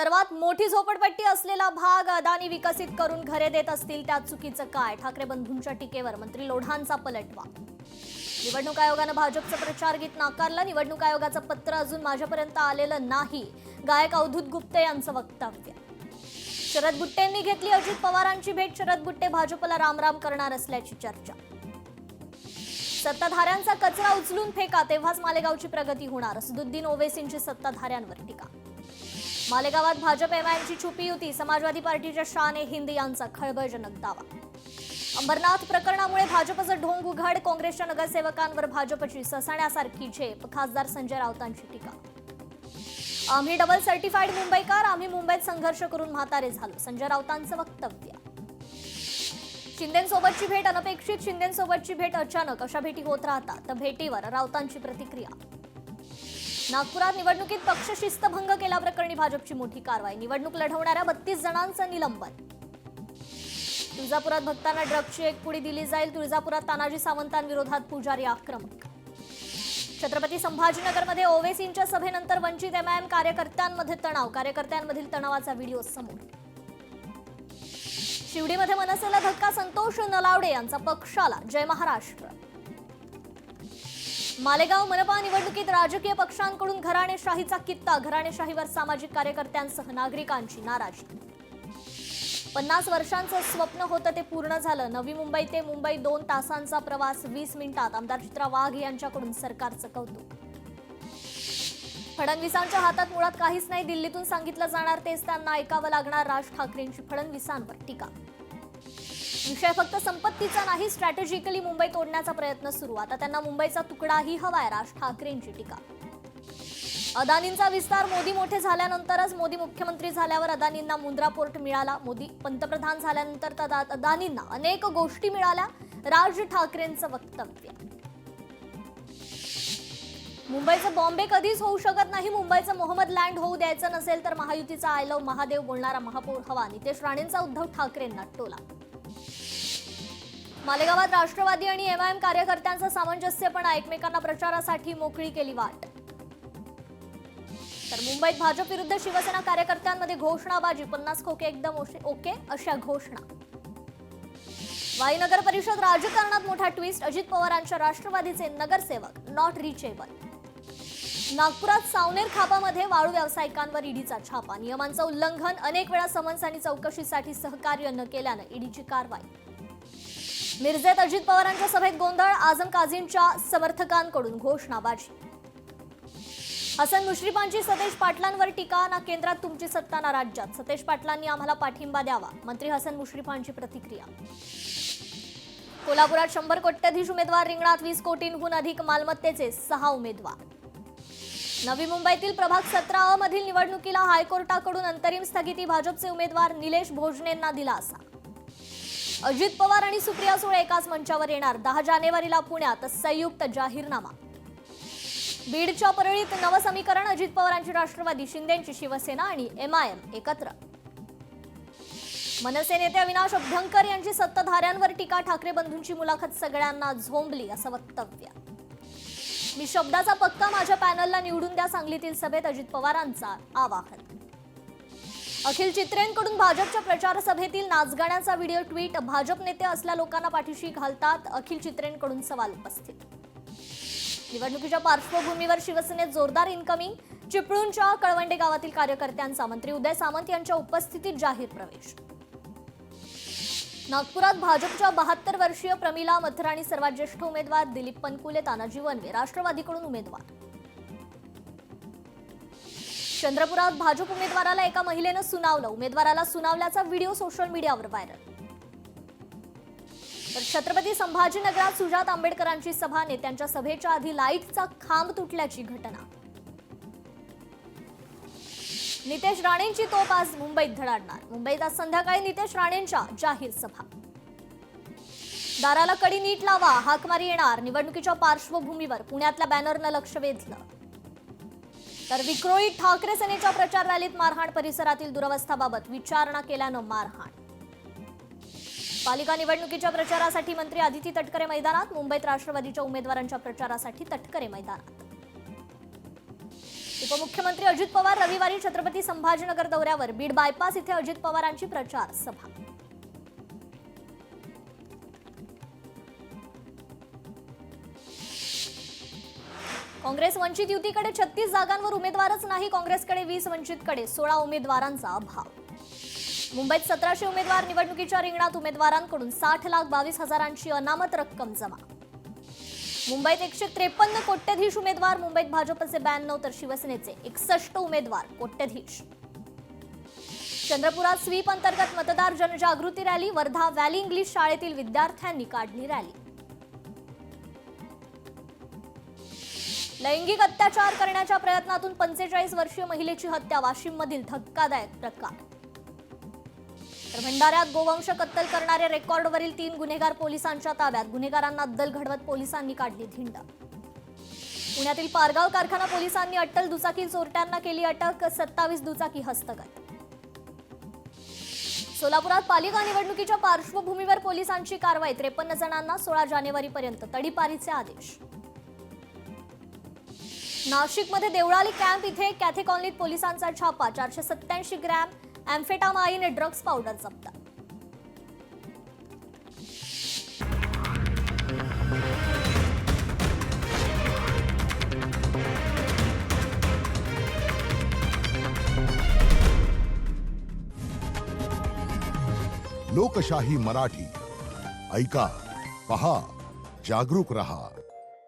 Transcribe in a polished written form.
सर्वात मोठी झोपडपट्टी असलेला भाग अदानी विकसित करून घरे देत असतील त्यात चुकीचं काय? ठाकरे बंधूंच्या टीकेवर मंत्री लोढांचा पलटवार. निवडणूक आयोगानं भाजपचं प्रचार गीत नाकारलं. निवडणूक आयोगाचं पत्र अजून माझ्यापर्यंत आलेलं नाही. गायक अवधूत गुप्ते यांचं वक्तव्य. शरद बुट्टेंनी घेतली अजित पवारांची भेट. शरद बुट्टे भाजपला रामराम करणार असल्याची चर्चा. सत्ताधाऱ्यांचा कचरा उचलून फेका तेव्हाच मालेगावची प्रगती होणार. असदुद्दीन ओवेसींची सत्ताधाऱ्यांवर टीका. मालेगावात भाजप एमआयएमची छुपी युती. समाजवादी पार्टीच्या शान ए हिंद यांचा खळबळजनक दावा. अंबरनाथ प्रकरणामुळे भाजपचं ढोंग उघड. काँग्रेसच्या नगरसेवकांवर भाजपची ससाण्यासारखी झेप. खासदार संजय राऊतांची टीका. आम्ही डबल सर्टिफाईड मुंबईकर. आम्ही मुंबईत संघर्ष करून म्हातारे झालो. संजय राऊतांचं वक्तव्य. शिंदेंसोबतची भेट अनपेक्षित. शिंदेंसोबतची भेट अचानक. अशा भेटी होत राहतात. तर भेटीवर राऊतांची प्रतिक्रिया. नागपुरात निवडणुकीत पक्षशिस्तभंग केल्याप्रकरणी भाजपची मोठी कारवाई. निवडणूक लढवणाऱ्या 32 जणांचं निलंबन. तुळजापुरात भक्तांना ड्रग्जची एक पुडी दिली जाईल. तुळजापुरात तानाजी सावंतांविरोधात पुजारी आक्रमक. छत्रपती संभाजीनगरमध्ये ओवेसींच्या सभेनंतर वंचित एमआयएम कार्यकर्त्यांमध्ये तणाव. कार्यकर्त्यांमधील तणावाचा व्हिडिओ समोर. शिवडीमध्ये मनसेला धक्का. संतोष नलावडे यांचा पक्षाला जय महाराष्ट्र. मालेगाव मनपा निवडणुकीत राजकीय पक्षांकडून घराणेशाहीचा कित्ता. घराणेशाहीवर सामाजिक कार्यकर्त्यांसह नागरिकांची नाराजी. 50 वर्षांचं स्वप्न होतं ते पूर्ण झालं. नवी मुंबई ते मुंबई 2 तासांचा प्रवास 20 मिनिटात. आमदार चित्रा वाघ यांच्याकडून सरकारचं कौतुक. फडणवीसांच्या हातात मुळात काहीच नाही. दिल्लीतून सांगितलं जाणार तेच त्यांना ऐकावं लागणार. राज ठाकरेंची फडणवीसांवर टीका. विषय फक्त संपत्तीचा नाही. स्ट्रॅटेजिकली मुंबई तोडण्याचा प्रयत्न सुरू. आता त्यांना मुंबईचा तुकडाही हवाय. राज ठाकरेंची टीका. अदानींचा विस्तार. मोदी मोठे झाल्यानंतरच. मोदी मुख्यमंत्री झाल्यावर अदानींना मुंद्रा पोर्ट मिळाला. मोदी पंतप्रधान झाल्यानंतर अदानींना अनेक गोष्टी मिळाल्या. राज ठाकरेंचं वक्तव्य. मुंबईचं बॉम्बे कधीच होऊ शकत नाही. मुंबईचं मोहम्मद लँड होऊ द्यायचं नसेल तर महायुतीचा आय लव्ह महादेव बोलणारा महापौर हवा. नितेश राणेंचा उद्धव ठाकरेंना टोला. मालेगावात राष्ट्रवादी आणि एमआयएम कार्यकर्त्यांचा सामंजस्यपणा. एकमेकांना प्रचारासाठी मोकळी केली वाट. तर मुंबईत भाजप विरुद्ध शिवसेना कार्यकर्त्यांमध्ये घोषणाबाजी. 50 खोके एकदम ओके अशा घोषणा. वाईनगर परिषद राजकारणात मोठा ट्विस्ट. अजित पवारांच्या राष्ट्रवादीचे नगरसेवक नॉट रिचेबल. नागपुरात सावनेर खापामध्ये वाळू व्यावसायिकांवर ईडीचा छापा. नियमांचं उल्लंघन. अनेक वेळा समन्स आणि चौकशीसाठी सहकार्य न केल्यानं ईडीची कारवाई. मिरजेत अजित पवारांच्या सभेत गोंधळ. आझम काझींच्या समर्थकांकडून घोषणाबाजी. हसन मुश्रीफांची सतेज पाटलांवर टीका. ना केंद्रात तुमची सत्ता ना राज्यात. सतेज पाटलांनी आम्हाला पाठिंबा द्यावा. मंत्री हसन मुश्रीफांची प्रतिक्रिया. कोल्हापुरात 100 कोट्यधीश उमेदवार रिंगणात. 20 कोटींहून अधिक मालमत्तेचे 6 उमेदवार. नवी मुंबईतील प्रभाग 17 मधील निवडणुकीला हायकोर्टाकडून अंतरिम स्थगिती. भाजपचे उमेदवार निलेश भोजनेंना दिलासा. अजित पवार आणि सुप्रिया सुळे एकाच मंचावर येणार. 10 जानेवारीला पुण्यात संयुक्त जाहीरनामा. बीडच्या परळीत नवसमीकरण. अजित पवारांची राष्ट्रवादी, शिंदेंची शिवसेना आणि एमआयएम एकत्र. मनसे नेते अविनाश अभ्यंकर यांची सत्ताधाऱ्यांवर टीका. ठाकरे बंधूंची मुलाखत सगळ्यांना झोंबली असं वक्तव्य. मी शब्दाचा पक्का. माझ्या पॅनलला निवडून द्या. सांगलीतील सभेत अजित पवारांचा आवाहन. अखिल चित्रेंकडून भाजपच्या प्रचार सभेतील नाचगाण्याचा व्हिडिओ ट्विट. भाजप नेते असल्या लोकांना पाठीशी घालतात. अखिल चित्रेंकडून सवाल उपस्थित. निवडणुकीच्या पार्श्वभूमीवर शिवसेनेत जोरदार इनकमिंग. चिपळूणच्या कळवंडे गावातील कार्यकर्त्यांचा मंत्री उदय सामंत यांच्या उपस्थितीत जाहीर प्रवेश. नागपुरात भाजपच्या 72 वर्षीय प्रमिला मथराणी सर्वात ज्येष्ठ उमेदवार. दिलीप पनकुले, तानाजी वनवे राष्ट्रवादीकडून उमेदवार. चंद्रपुरात भाजप उमेदवाराला एका महिलेनं सुनावलं. उमेदवाराला सुनावल्याचा व्हिडिओ सोशल मीडियावर व्हायरल. तर छत्रपती संभाजीनगरात सुजात आंबेडकरांची सभा. नेत्यांच्या सभेच्या आधी लाईटचा खांब तुटल्याची घटना. नितेश राणेंची तोप आज मुंबईत धडाडणार. मुंबईत आज संध्याकाळी नितेश राणेंच्या जाहीर सभा. दाराला कडी नीट लावा. हाकमारी येणार. निवडणुकीच्या पार्श्वभूमीवर पुण्यातल्या बॅनरनं लक्ष वेधलं. तर विक्रोळीत ठाकरे सेनेच्या प्रचार रॅलीत मारहाण. परिसरातील दुरवस्थाबाबत विचारणा केल्यानं मारहाण. पालिका निवडणुकीच्या प्रचारासाठी मंत्री आदिती तटकरे मैदानात. मुंबईत राष्ट्रवादीच्या उमेदवारांच्या प्रचारासाठी तटकरे मैदानात. उपमुख्यमंत्री अजित पवार रविवारी छत्रपती संभाजीनगर दौऱ्यावर. बीड बायपास इथे अजित पवारांची प्रचार सभा. काँग्रेस वंचित युतीकडे 36 जागांवर उमेदवारच नाही. काँग्रेसकडे 20, वंचितकडे 16 उमेदवारांचा अभाव. मुंबईत 1700 उमेदवार. निवडणुकीच्या रिंगणात उमेदवारांकडून 60,22,000ची अनामत रक्कम जमा. मुंबईत 153 कोट्यधीश उमेदवार. मुंबईत भाजपचे 92 तर शिवसेनेचे 61 उमेदवार कोट्यधीश. चंद्रपुरात स्वीप अंतर्गत मतदार जनजागृती रॅली. वर्धा व्हॅली इंग्लिश शाळेतील विद्यार्थ्यांनी काढली रॅली. लैंगिक अत्याचार करण्याच्या प्रयत्नातून 45 वर्षीय महिलेची हत्या. वाशिममधील धक्कादायक प्रकार. तर भंडाऱ्यात गोवंश कत्तल करणारे रेकॉर्डवरील 3 गुन्हेगार पोलिसांच्या ताब्यात. गुन्हेगारांना अद्दल घडवत पोलिसांनी काढली धिंड. पुण्यातील पारगाव कारखाना पोलिसांनी अट्टल दुचाकी चोरट्यांना केली अटक. 27 दुचाकी हस्तगत. सोलापुरात पालिका निवडणुकीच्या पार्श्वभूमीवर पोलिसांची कारवाई. 53 जणांना 16 जानेवारीपर्यंत तडीपारीचे आदेश. नाशिकमध्ये देवळाली कॅम्प इथे कॅथे कॉलनीत पोलिसांचा छापा. 487 ग्रॅम एम्फेटामाइन ड्रग्ज पावडर जप्त. लोकशाही मराठी ऐका, पहा, जागरूक रहा.